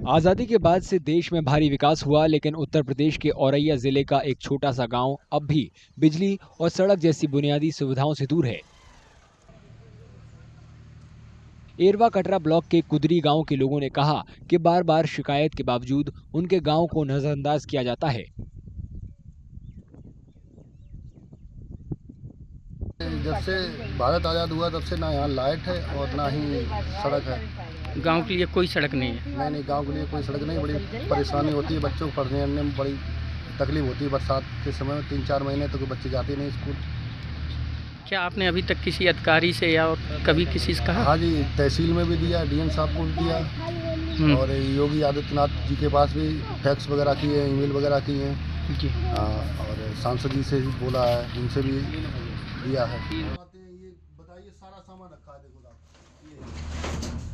आज़ादी के बाद से देश में भारी विकास हुआ, लेकिन उत्तर प्रदेश के औरैया जिले का एक छोटा सा गांव अब भी बिजली और सड़क जैसी बुनियादी सुविधाओं से दूर है। एरवा कटरा ब्लॉक के कुदरी गांव के लोगों ने कहा कि बार बार शिकायत के बावजूद उनके गांव को नजरअंदाज किया जाता है। जब से भारत आज़ाद हुआ तब से ना यहाँ लाइट है और ना ही सड़क है। गांव के लिए कोई सड़क नहीं है। नहीं, गांव के लिए कोई सड़क नहीं। बड़ी परेशानी होती है, बच्चों को पढ़ने में बड़ी तकलीफ होती है। बरसात के समय में 3-4 महीने तक बच्चे जाते नहीं स्कूल। क्या आपने अभी तक किसी अधिकारी से या कभी किसी से कहा? हाँ जी, तहसील में भी दिया, डीएम साहब को भी दिया और योगी आदित्यनाथ जी के पास भी फैक्स वगैरह किए हैं, ईमेल वगैरह किए हैं जी। और सांसद जी से भी बोला है, उनसे भी दिया है। ये बताइए, सारा सामान रखा है, देखो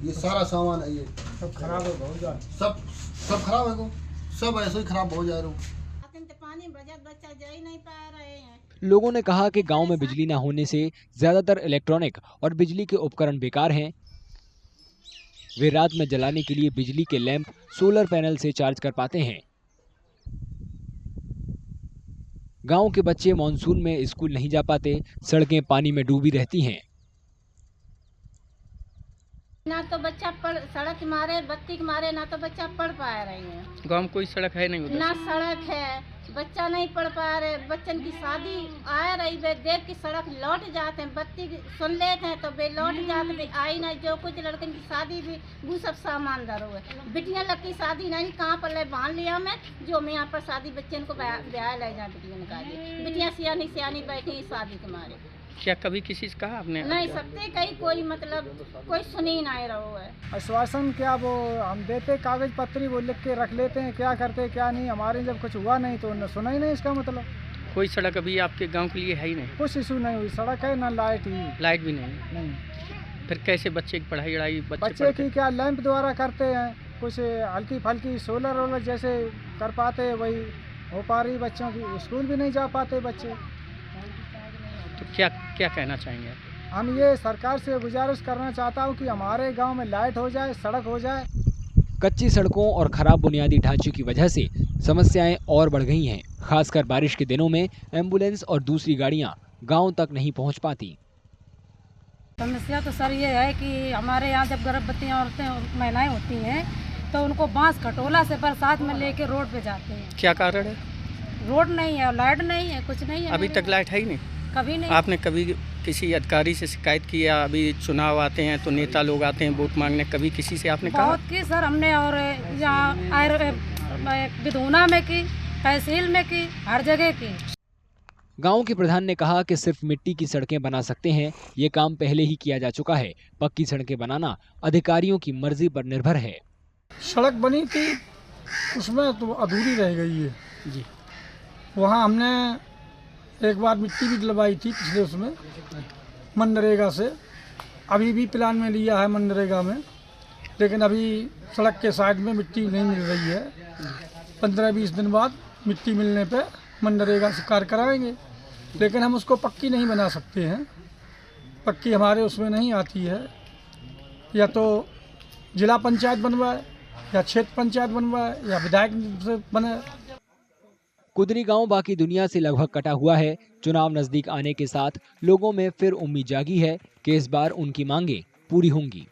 ये सारा सामान है, ये सब खराब है, बहुत ज़्यादा सब खराब है, सब ऐसे ही खराब हो जा रहे हो। पानी बजट बच्चा जा ही नहीं पा रहे हैं। लोगों ने कहा कि गांव में बिजली न होने से ज्यादातर इलेक्ट्रॉनिक और बिजली के उपकरण बेकार हैं। वे रात में जलाने के लिए बिजली के लैंप सोलर पैनल से चार्ज कर पाते हैं। गांव के बच्चे मॉनसून में स्कूल नहीं जा पाते, सड़कें पानी में डूबी रहती हैं। ना तो बच्चा सड़क के मारे, बत्ती के मारे ना तो बच्चा पढ़ पा रहे हैं। गांव में कोई सड़क है नहीं उधर? ना सड़क है, बच्चा नहीं पढ़ पा रहे। बच्चन की शादी आ रही वे देख के सड़क लौट जाते हैं, बत्ती सुन लेते हैं तो वे लौट जाते हैं, आई ना। जो कुछ लड़कन की शादी भी वो सब सामान दर हुए। बिटियां लग की शादी नहीं, कहाँ पर ले बांध लिया मैं, जो मैं यहाँ पर शादी बच्चन को ब्याह ले जा बिटियां का। बिटियां सियानी बैठी शादी के मारे। क्या कभी किसी से कहा आपने? नहीं सकते, कहीं कोई मतलब कोई सुनी नहीं रहा है। आश्वासन क्या वो हम देते, कागज पत्री वो लिख के रख लेते हैं, क्या करते क्या नहीं। हमारे जब कुछ हुआ नहीं तो सुना ही नहीं। इसका मतलब कोई सड़क अभी आपके गांव के लिए है ही नहीं? कुछ इशू नहीं हुई, सड़क है ना लाइट ही। लाइट भी नहीं? फिर कैसे बच्चे की पढ़ाई वढ़ाई बच्चे की क्या लैंप द्वारा करते हैं, कुछ हल्की फल्की सोलर वोलर जैसे कर पाते, वही हो पा रही। बच्चों की स्कूल भी नहीं जा पाते बच्चे। तो क्या क्या कहना चाहेंगे आप? हम ये सरकार से गुजारिश करना चाहता हूँ कि हमारे गांव में लाइट हो जाए, सड़क हो जाए। कच्ची सड़कों और खराब बुनियादी ढांचे की वजह से समस्याएं और बढ़ गई हैं। खासकर बारिश के दिनों में एम्बुलेंस और दूसरी गाड़ियां गांव तक नहीं पहुंच पाती। समस्या तो सर ये है कि हमारे यहाँ जब गर्भवती औरतें महिलाएं होती हैं तो उनको बांस खटोला से बरसात में लेके रोड पे जाते हैं। क्या कारण है? रोड नहीं है, लाइट नहीं है, कुछ नहीं है। अभी तक लाइट है ही नहीं? कभी नहीं। आपने कभी किसी अधिकारी से शिकायत की? या अभी चुनाव आते हैं तो नेता लोग आते हैं वोट मांगने, कभी किसी से आपने कहा? बहुत की सर हमने, और यहाँ विधूना में की, तहसील में की, हर जगह की। गांव के प्रधान ने कहा कि सिर्फ मिट्टी की सड़कें बना सकते हैं, ये काम पहले ही किया जा चुका है। पक्की सड़कें बनाना अधिकारियों की मर्जी पर निर्भर है। सड़क बनी थी, उसमें तो अधूरी रह गई है जी। वहाँ हमने एक बार मिट्टी भी डलवाई थी पिछले उसमें मनरेगा से। अभी भी प्लान में लिया है मनरेगा में, लेकिन अभी सड़क के साइड में मिट्टी नहीं मिल रही है। 15-20 दिन बाद मिट्टी मिलने पे मनरेगा से कार्य कराएंगे, लेकिन हम उसको पक्की नहीं बना सकते हैं। पक्की हमारे उसमें नहीं आती है। या तो जिला पंचायत बनवाए, या क्षेत्र पंचायत बनवाए, या विधायक से बने। कुदरी गांव बाकी दुनिया से लगभग कटा हुआ है। चुनाव नजदीक आने के साथ लोगों में फिर उम्मीद जागी है कि इस बार उनकी मांगें पूरी होंगी।